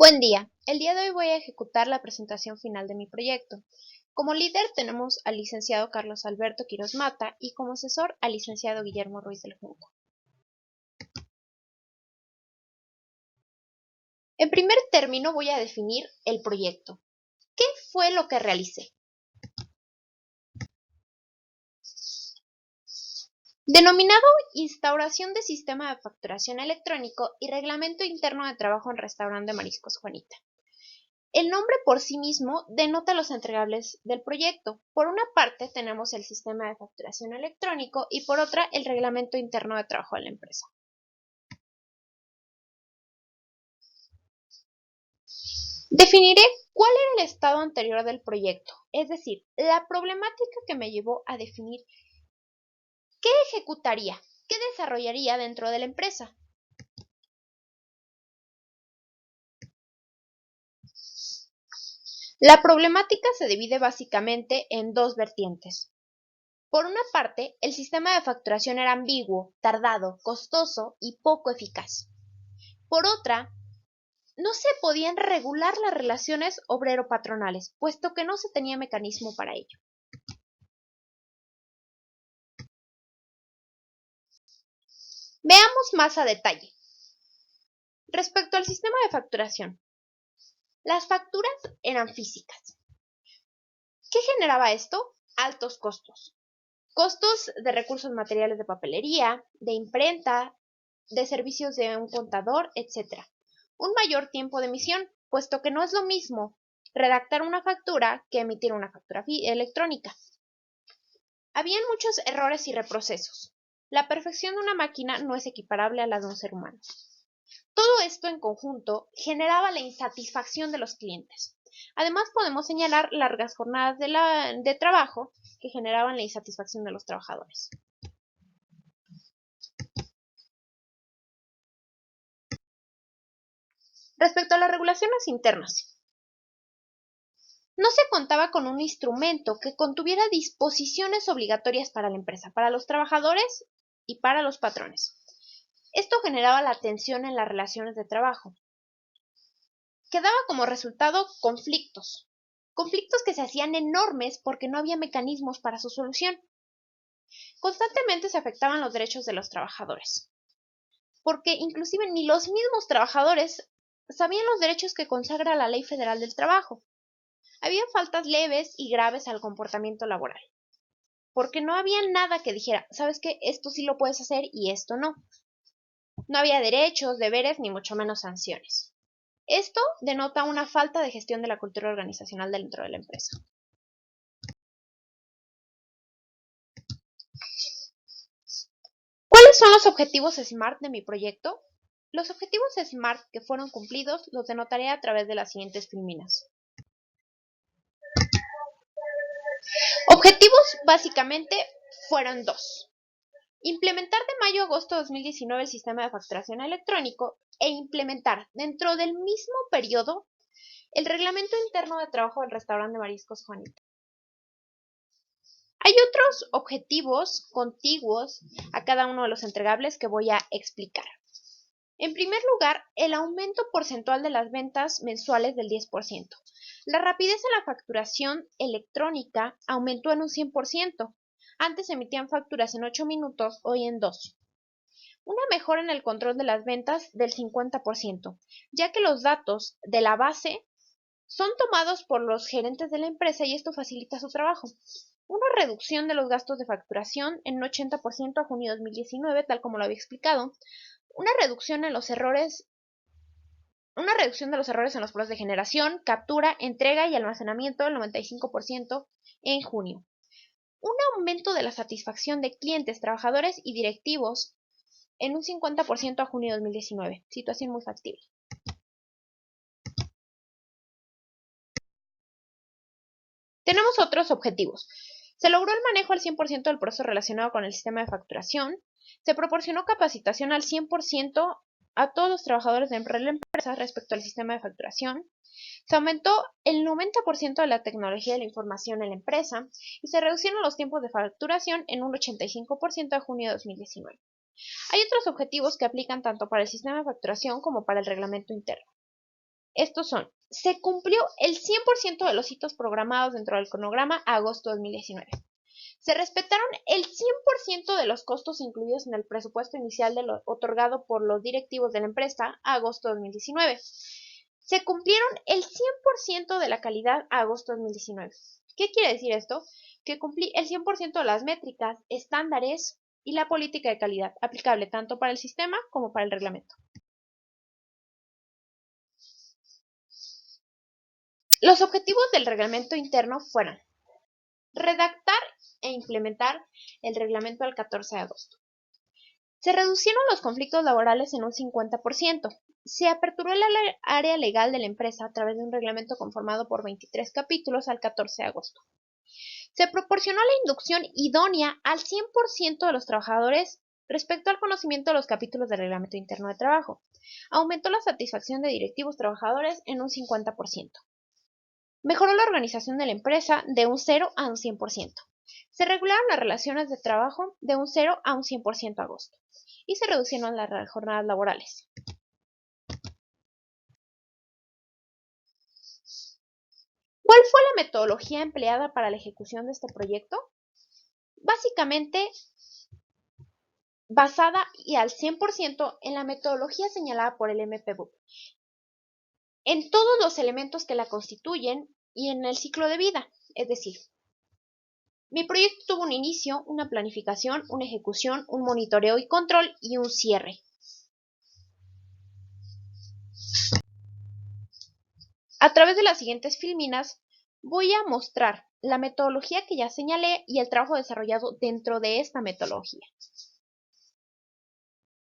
Buen día. El día de hoy voy a ejecutar la presentación final de mi proyecto. Como líder tenemos al licenciado Carlos Alberto Quiroz Mata y como asesor al licenciado Guillermo Ruiz del Junco. En primer término voy a definir el proyecto. ¿Qué fue lo que realicé? Denominado Instauración de Sistema de Facturación Electrónico y Reglamento Interno de Trabajo en Restaurante de Mariscos Juanita. El nombre por sí mismo denota los entregables del proyecto. Por una parte tenemos el sistema de facturación electrónico y por otra el reglamento interno de trabajo de la empresa. Definiré cuál era el estado anterior del proyecto, es decir, la problemática que me llevó a definir qué ejecutaría, qué desarrollaría dentro de la empresa. La problemática se divide básicamente en dos vertientes. Por una parte, el sistema de facturación era ambiguo, tardado, costoso y poco eficaz. Por otra, no se podían regular las relaciones obrero-patronales, puesto que no se tenía mecanismo para ello. Veamos más a detalle. Respecto al sistema de facturación, las facturas eran físicas. ¿Qué generaba esto? Altos costos. Costos de recursos materiales de papelería, de imprenta, de servicios de un contador, etc. Un mayor tiempo de emisión, puesto que no es lo mismo redactar una factura que emitir una factura electrónica. Habían muchos errores y reprocesos. La perfección de una máquina no es equiparable a la de un ser humano. Todo esto en conjunto generaba la insatisfacción de los clientes. Además, podemos señalar largas jornadas de trabajo que generaban la insatisfacción de los trabajadores. Respecto a las regulaciones internas, no se contaba con un instrumento que contuviera disposiciones obligatorias para la empresa, para los trabajadores y para los patrones. Esto generaba la tensión en las relaciones de trabajo, que daba como resultado conflictos que se hacían enormes porque no había mecanismos para su solución. Constantemente se afectaban los derechos de los trabajadores, porque inclusive ni los mismos trabajadores sabían los derechos que consagra la Ley Federal del Trabajo. Había faltas leves y graves al comportamiento laboral, porque no había nada que dijera, ¿sabes qué? Esto sí lo puedes hacer y esto no. No había derechos, deberes, ni mucho menos sanciones. Esto denota una falta de gestión de la cultura organizacional dentro de la empresa. ¿Cuáles son los objetivos SMART de mi proyecto? Los objetivos SMART que fueron cumplidos los denotaré a través de las siguientes filminas. Objetivos básicamente fueron dos. Implementar de mayo a agosto de 2019 el sistema de facturación electrónico e implementar dentro del mismo periodo el reglamento interno de trabajo del restaurante de Mariscos Juanita. Hay otros objetivos contiguos a cada uno de los entregables que voy a explicar. En primer lugar, el aumento porcentual de las ventas mensuales del 10%. La rapidez en la facturación electrónica aumentó en un 100%. Antes se emitían facturas en 8 minutos, hoy en 2. Una mejora en el control de las ventas del 50%, ya que los datos de la base son tomados por los gerentes de la empresa y esto facilita su trabajo. Una reducción de los gastos de facturación en un 80% a junio de 2019, tal como lo había explicado. Una reducción de los errores en los procesos de generación, captura, entrega y almacenamiento del 95% en junio. Un aumento de la satisfacción de clientes, trabajadores y directivos en un 50% a junio de 2019. Situación muy factible. Tenemos otros objetivos. Se logró el manejo al 100% del proceso relacionado con el sistema de facturación. Se proporcionó capacitación al 100% a todos los trabajadores de la empresa respecto al sistema de facturación. Se aumentó el 90% de la tecnología de la información en la empresa y se reducieron los tiempos de facturación en un 85% a junio de 2019. Hay otros objetivos que aplican tanto para el sistema de facturación como para el reglamento interno. Estos son: se cumplió el 100% de los hitos programados dentro del cronograma a agosto de 2019. Se respetaron el 100% de los costos incluidos en el presupuesto inicial otorgado por los directivos de la empresa a agosto de 2019. Se cumplieron el 100% de la calidad a agosto de 2019. ¿Qué quiere decir esto? Que cumplí el 100% de las métricas, estándares y la política de calidad aplicable tanto para el sistema como para el reglamento. Los objetivos del reglamento interno fueron: redactar e implementar el reglamento al 14 de agosto. Se reducieron los conflictos laborales en un 50%. Se aperturó el área legal de la empresa a través de un reglamento conformado por 23 capítulos al 14 de agosto. Se proporcionó la inducción idónea al 100% de los trabajadores respecto al conocimiento de los capítulos del reglamento interno de trabajo. Aumentó la satisfacción de directivos trabajadores en un 50%. Mejoró la organización de la empresa de un 0 a un 100%. Se regularon las relaciones de trabajo de un 0 a un 100% a agosto. Y se reducieron las jornadas laborales. ¿Cuál fue la metodología empleada para la ejecución de este proyecto? Básicamente, basada y al 100% en la metodología señalada por el MPBUP, en todos los elementos que la constituyen y en el ciclo de vida, es decir, mi proyecto tuvo un inicio, una planificación, una ejecución, un monitoreo y control y un cierre. A través de las siguientes filminas voy a mostrar la metodología que ya señalé y el trabajo desarrollado dentro de esta metodología.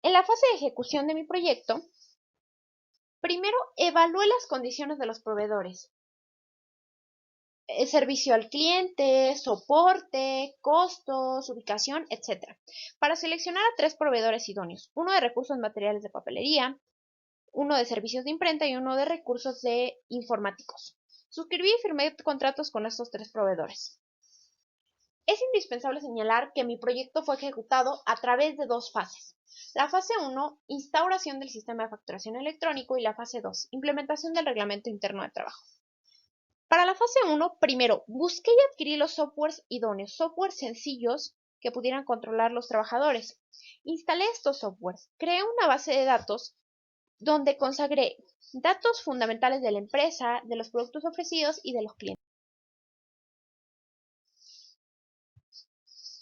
En la fase de ejecución de mi proyecto, primero evalué las condiciones de los proveedores. Servicio al cliente, soporte, costos, ubicación, etc. Para seleccionar a 3 proveedores idóneos: uno de recursos materiales de papelería, uno de servicios de imprenta y uno de recursos informáticos. Suscribí y firmé contratos con estos 3 proveedores. Es indispensable señalar que mi proyecto fue ejecutado a través de 2 fases. La fase 1, instauración del sistema de facturación electrónico, y la fase 2, implementación del reglamento interno de trabajo. Para la fase 1, primero busqué y adquirí los softwares idóneos, softwares sencillos que pudieran controlar los trabajadores. Instalé estos softwares, creé una base de datos donde consagré datos fundamentales de la empresa, de los productos ofrecidos y de los clientes.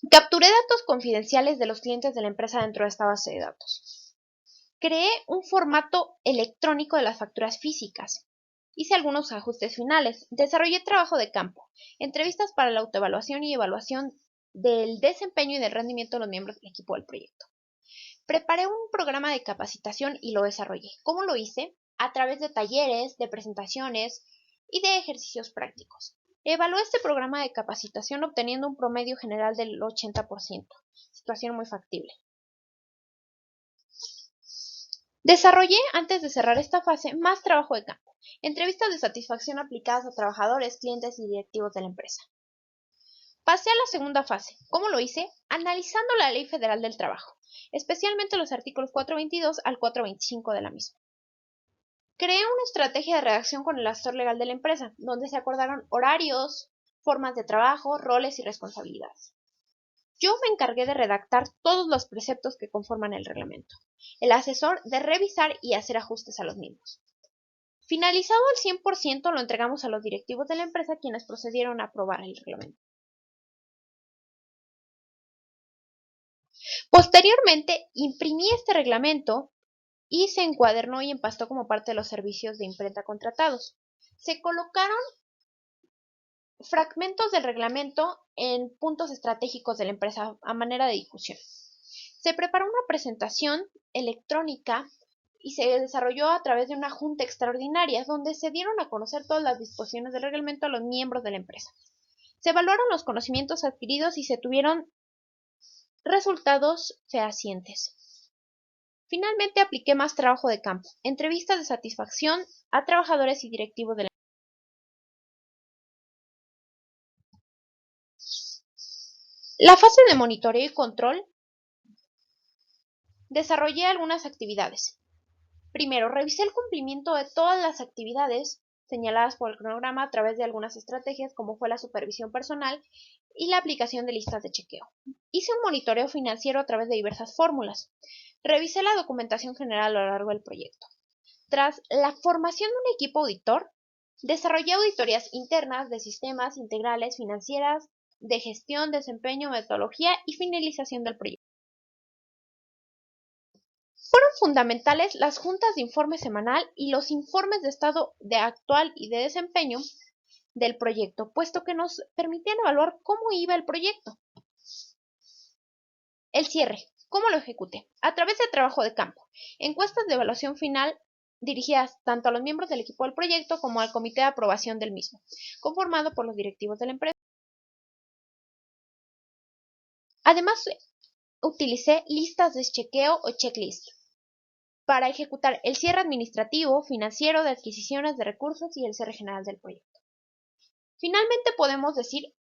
Capturé datos confidenciales de los clientes de la empresa dentro de esta base de datos. Creé un formato electrónico de las facturas físicas. Hice algunos ajustes finales. Desarrollé trabajo de campo, entrevistas para la autoevaluación y evaluación del desempeño y del rendimiento de los miembros del equipo del proyecto. Preparé un programa de capacitación y lo desarrollé. ¿Cómo lo hice? A través de talleres, de presentaciones y de ejercicios prácticos. Evalué este programa de capacitación obteniendo un promedio general del 80%, situación muy factible. Desarrollé, antes de cerrar esta fase, más trabajo de campo, entrevistas de satisfacción aplicadas a trabajadores, clientes y directivos de la empresa. Pasé a la segunda fase. ¿Cómo lo hice? Analizando la Ley Federal del Trabajo, especialmente los artículos 422 al 425 de la misma. Creé una estrategia de redacción con el asesor legal de la empresa, donde se acordaron horarios, formas de trabajo, roles y responsabilidades. Yo me encargué de redactar todos los preceptos que conforman el reglamento, el asesor de revisar y hacer ajustes a los mismos. Finalizado al 100%, lo entregamos a los directivos de la empresa, quienes procedieron a aprobar el reglamento. Posteriormente, imprimí este reglamento y se encuadernó y empastó como parte de los servicios de imprenta contratados. Se colocaron fragmentos del reglamento en puntos estratégicos de la empresa a manera de difusión. Se preparó una presentación electrónica y se desarrolló a través de una junta extraordinaria donde se dieron a conocer todas las disposiciones del reglamento a los miembros de la empresa. Se evaluaron los conocimientos adquiridos y se tuvieron resultados fehacientes. Finalmente apliqué más trabajo de campo, entrevistas de satisfacción a trabajadores y directivos de la empresa. La fase de monitoreo y control, desarrollé algunas actividades. Primero, revisé el cumplimiento de todas las actividades señaladas por el cronograma a través de algunas estrategias como fue la supervisión personal y la aplicación de listas de chequeo. Hice un monitoreo financiero a través de diversas fórmulas. Revisé la documentación general a lo largo del proyecto. Tras la formación de un equipo auditor, desarrollé auditorías internas de sistemas integrales financieras, de gestión, desempeño, metodología y finalización del proyecto. Fueron fundamentales las juntas de informe semanal y los informes de estado de actual y de desempeño del proyecto, puesto que nos permitían evaluar cómo iba el proyecto. El cierre. ¿Cómo lo ejecuté? A través de trabajo de campo, encuestas de evaluación final dirigidas tanto a los miembros del equipo del proyecto como al comité de aprobación del mismo, conformado por los directivos de la empresa. Además, utilicé listas de chequeo o checklist para ejecutar el cierre administrativo, financiero, de adquisiciones de recursos y el cierre general del proyecto. Finalmente podemos decir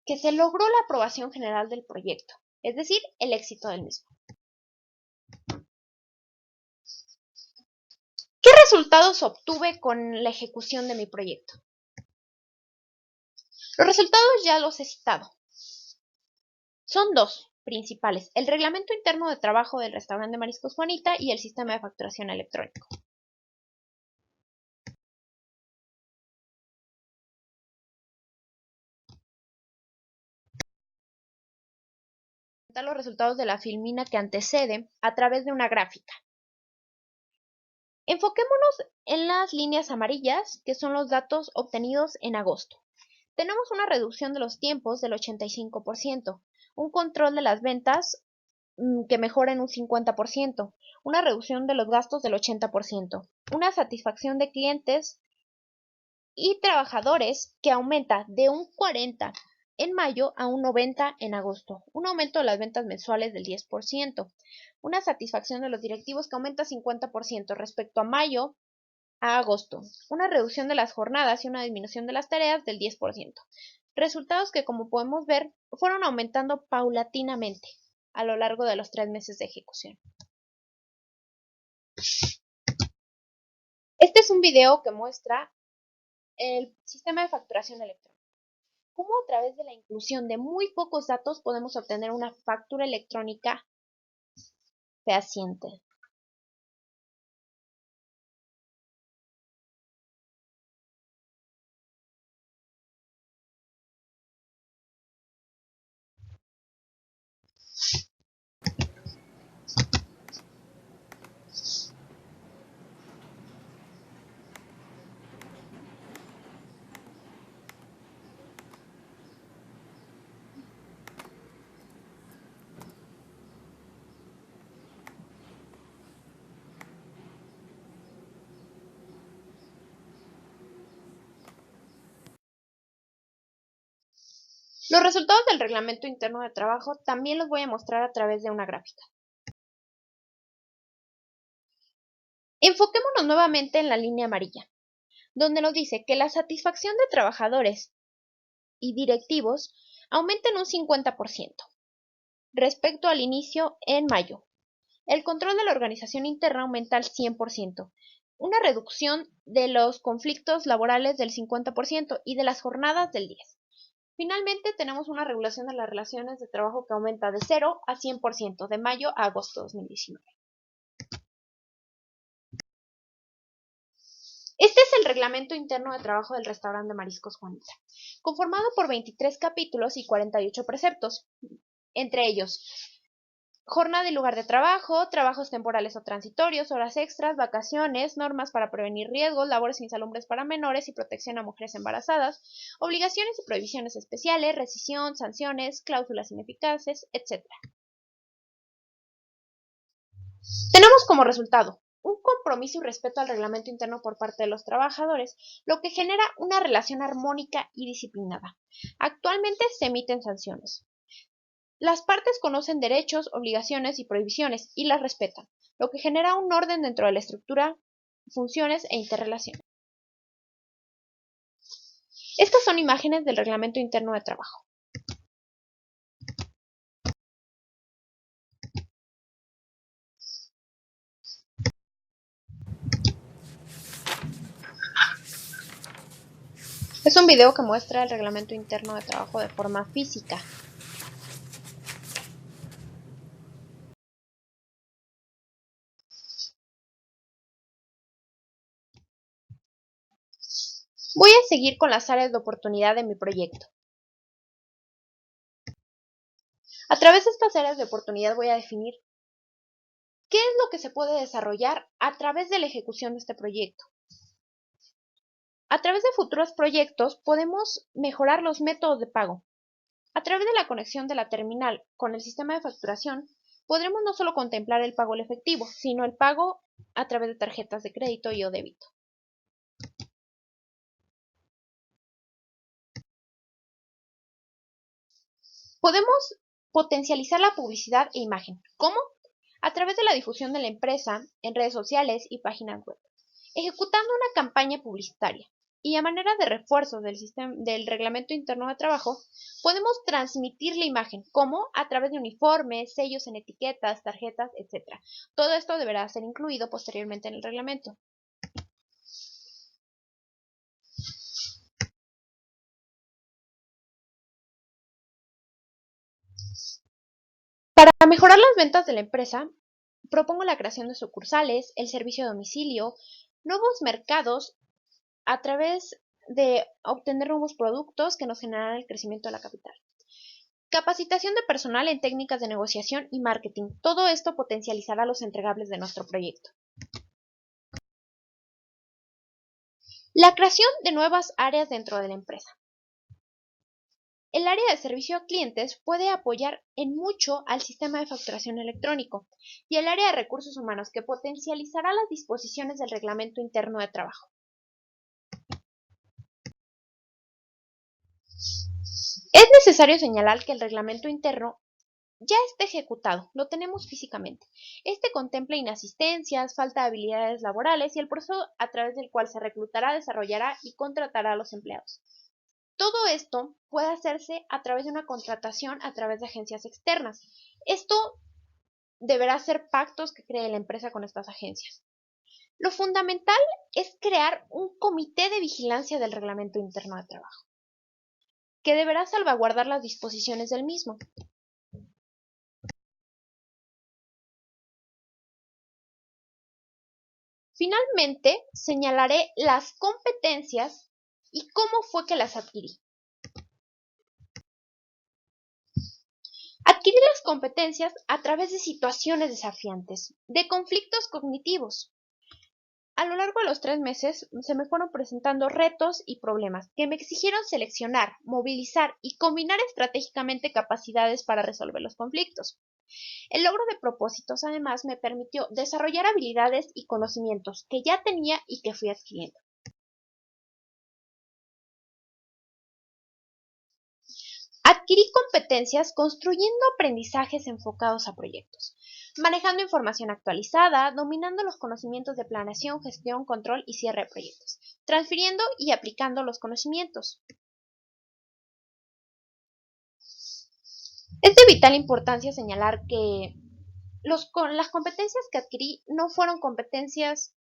que se logró la aprobación general del proyecto, es decir, el éxito del mismo. ¿Qué resultados obtuve con la ejecución de mi proyecto? Los resultados ya los he citado. Son dos principales: el reglamento interno de trabajo del restaurante Mariscos Juanita y el sistema de facturación electrónico. Los resultados de la filmina que antecede a través de una gráfica. Enfoquémonos en las líneas amarillas, que son los datos obtenidos en agosto. Tenemos una reducción de los tiempos del 85%, un control de las ventas que mejora en un 50%, una reducción de los gastos del 80%, una satisfacción de clientes y trabajadores que aumenta de un 40 en mayo a un 90 en agosto, un aumento de las ventas mensuales del 10%, una satisfacción de los directivos que aumenta 50% respecto a mayo a agosto, una reducción de las jornadas y una disminución de las tareas del 10%. Resultados que, como podemos ver, fueron aumentando paulatinamente a lo largo de los 3 meses de ejecución. Este es un video que muestra el sistema de facturación electrónica. Cómo a través de la inclusión de muy pocos datos podemos obtener una factura electrónica fehaciente. Los resultados del reglamento interno de trabajo también los voy a mostrar a través de una gráfica. Enfoquémonos nuevamente en la línea amarilla, donde nos dice que la satisfacción de trabajadores y directivos aumenta en un 50% respecto al inicio en mayo. El control de la organización interna aumenta al 100%, una reducción de los conflictos laborales del 50% y de las jornadas del 10%. Finalmente, tenemos una regulación de las relaciones de trabajo que aumenta de 0 a 100% de mayo a agosto de 2019. Este es el reglamento interno de trabajo del restaurante Mariscos Juanita, conformado por 23 capítulos y 48 preceptos, entre ellos jornada y lugar de trabajo, trabajos temporales o transitorios, horas extras, vacaciones, normas para prevenir riesgos, labores insalubres para menores y protección a mujeres embarazadas, obligaciones y prohibiciones especiales, rescisión, sanciones, cláusulas ineficaces, etc. Tenemos como resultado un compromiso y respeto al reglamento interno por parte de los trabajadores, lo que genera una relación armónica y disciplinada. Actualmente se emiten sanciones. Las partes conocen derechos, obligaciones y prohibiciones y las respetan, lo que genera un orden dentro de la estructura, funciones e interrelaciones. Estas son imágenes del reglamento interno de trabajo. Es un video que muestra el reglamento interno de trabajo de forma física. Voy a seguir con las áreas de oportunidad de mi proyecto. A través de estas áreas de oportunidad voy a definir qué es lo que se puede desarrollar a través de la ejecución de este proyecto. A través de futuros proyectos podemos mejorar los métodos de pago. A través de la conexión de la terminal con el sistema de facturación, podremos no solo contemplar el pago en efectivo, sino el pago a través de tarjetas de crédito y o débito. Podemos potencializar la publicidad e imagen. ¿Cómo? A través de la difusión de la empresa en redes sociales y páginas web, ejecutando una campaña publicitaria. Y a manera de refuerzo del reglamento interno de trabajo, podemos transmitir la imagen, como a través de uniformes, sellos en etiquetas, tarjetas, etc. Todo esto deberá ser incluido posteriormente en el reglamento. Para mejorar las ventas de la empresa, propongo la creación de sucursales, el servicio a domicilio, nuevos mercados a través de obtener nuevos productos que nos generarán el crecimiento de la capital. Capacitación de personal en técnicas de negociación y marketing. Todo esto potencializará los entregables de nuestro proyecto. La creación de nuevas áreas dentro de la empresa. El área de servicio a clientes puede apoyar en mucho al sistema de facturación electrónico y el área de recursos humanos que potencializará las disposiciones del reglamento interno de trabajo. Es necesario señalar que el reglamento interno ya está ejecutado, lo tenemos físicamente. Este contempla inasistencias, falta de habilidades laborales y el proceso a través del cual se reclutará, desarrollará y contratará a los empleados. Todo esto puede hacerse a través de una contratación a través de agencias externas. Esto deberá ser pactos que cree la empresa con estas agencias. Lo fundamental es crear un comité de vigilancia del reglamento interno de trabajo, que deberá salvaguardar las disposiciones del mismo. Finalmente, señalaré las competencias y cómo fue que las adquirí. Adquirí las competencias a través de situaciones desafiantes, de conflictos cognitivos. A lo largo de los 3 meses se me fueron presentando retos y problemas que me exigieron seleccionar, movilizar y combinar estratégicamente capacidades para resolver los conflictos. El logro de propósitos además me permitió desarrollar habilidades y conocimientos que ya tenía y que fui adquiriendo. Adquirí competencias construyendo aprendizajes enfocados a proyectos, manejando información actualizada, dominando los conocimientos de planeación, gestión, control y cierre de proyectos, transfiriendo y aplicando los conocimientos. Es de vital importancia señalar que las competencias que adquirí no fueron competencias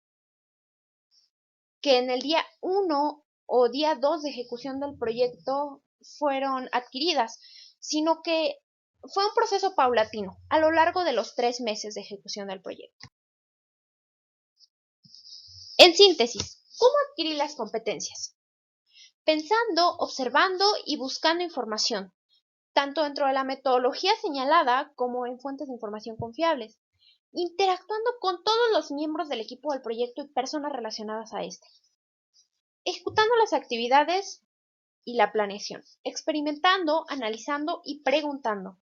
que en el día 1 o día 2 de ejecución del proyecto fueron adquiridas, sino que fue un proceso paulatino a lo largo de los 3 meses de ejecución del proyecto. En síntesis, ¿cómo adquirí las competencias? Pensando, observando y buscando información, tanto dentro de la metodología señalada como en fuentes de información confiables, interactuando con todos los miembros del equipo del proyecto y personas relacionadas a este, ejecutando las actividades y la planeación, experimentando, analizando y preguntando.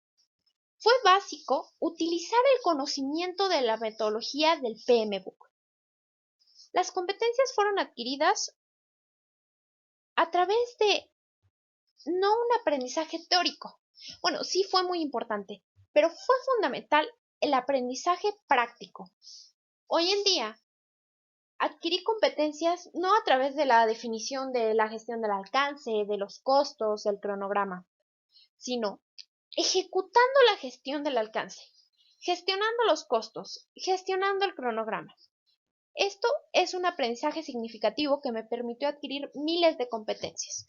Fue básico utilizar el conocimiento de la metodología del PMBOK. Las competencias fueron adquiridas a través de no un aprendizaje teórico. Bueno, sí fue muy importante, pero fue fundamental el aprendizaje práctico. Hoy en día, adquirí competencias no a través de la definición de la gestión del alcance, de los costos, del cronograma, sino ejecutando la gestión del alcance, gestionando los costos, gestionando el cronograma. Esto es un aprendizaje significativo que me permitió adquirir miles de competencias.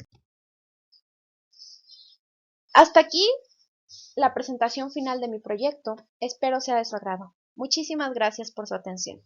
Hasta aquí la presentación final de mi proyecto. Espero sea de su agrado. Muchísimas gracias por su atención.